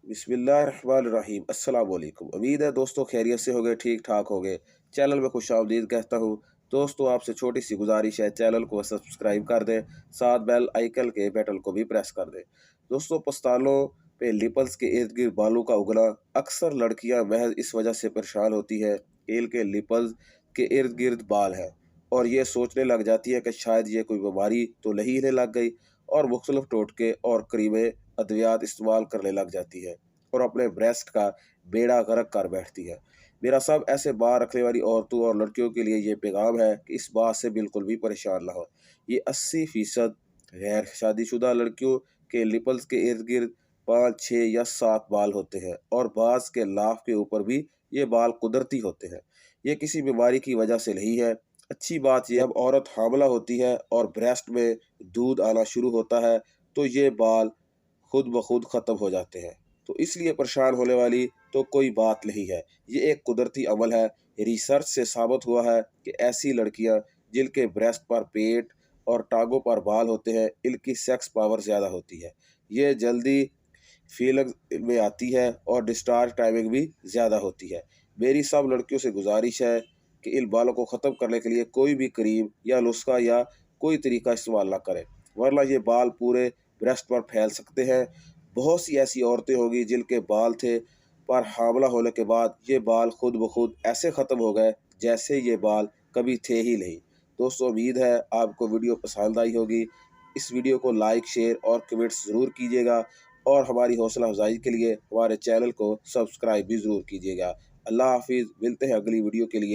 बिस्मिल्लाहिर्रहमानिर्रहीम। अस्सलाम वालेकुम। उम्मीद है दोस्तों खैरियत से होगे, ठीक ठाक होगे। चैनल में खुशामदीद कहता हूँ। दोस्तों आपसे छोटी सी गुजारिश है, चैनल को सब्सक्राइब कर दें, साथ बेल आइकन के बटन को भी प्रेस कर दें। दोस्तों पस्तालों पे निपल्स के इर्द गिर्द बालों का उगना, अक्सर लड़कियां महज इस वजह से परेशान होती है कि इनके निपल्स के इर्द गिर्द बाल हैं और ये सोचने लग जाती है कि शायद ये कोई बीमारी तो नहीं इन्हें लग गई, और मुख्तलिफ टोटके और क्रीमें अद्वियात इस्तेमाल करने लग जाती है और अपने ब्रेस्ट का बेड़ा गर्क कर बैठती है। मेरा सब ऐसे बाल रखने वाली औरतों और लड़कियों के लिए ये पैगाम है कि इस बात से बिल्कुल भी परेशान ना हो। ये 80% गैर शादीशुदा लड़कियों के निपल्स के इर्द गिर्द 5, 6 या 7 बाल होते हैं और बाज के लाफ के ऊपर भी ये बाल कुदरती होते हैं। ये किसी बीमारी की वजह से नहीं है। अच्छी बात यह, जब औरत हामला होती है और ब्रेस्ट में दूध आना शुरू होता है तो ये बाल खुद ब खुद ख़त्म हो जाते हैं। तो इसलिए परेशान होने वाली तो कोई बात नहीं है। ये एक कुदरती अमल है। रिसर्च से साबित हुआ है कि ऐसी लड़कियां जिनके ब्रेस्ट पर, पेट और टांगों पर बाल होते हैं, इनकी सेक्स पावर ज़्यादा होती है। ये जल्दी फीलिंग में आती है और डिस्चार्ज टाइमिंग भी ज़्यादा होती है। मेरी सब लड़कियों से गुजारिश है कि इन बालों को ख़त्म करने के लिए कोई भी क्रीम या नुस्खा या कोई तरीका इस्तेमाल ना करें, वरना ये बाल पूरे ब्रेस्ट पर फैल सकते हैं। बहुत सी ऐसी औरतें होंगी जिनके बाल थे, पर हामला होने के बाद ये बाल खुद ब खुद ऐसे ख़त्म हो गए जैसे ये बाल कभी थे ही नहीं। दोस्तों उम्मीद है आपको वीडियो पसंद आई होगी। इस वीडियो को लाइक, शेयर और कमेंट्स ज़रूर कीजिएगा और हमारी हौसला अफजाई के लिए हमारे चैनल को सब्सक्राइब भी ज़रूर कीजिएगा। अल्लाह हाफिज़। मिलते हैं अगली वीडियो के लिए।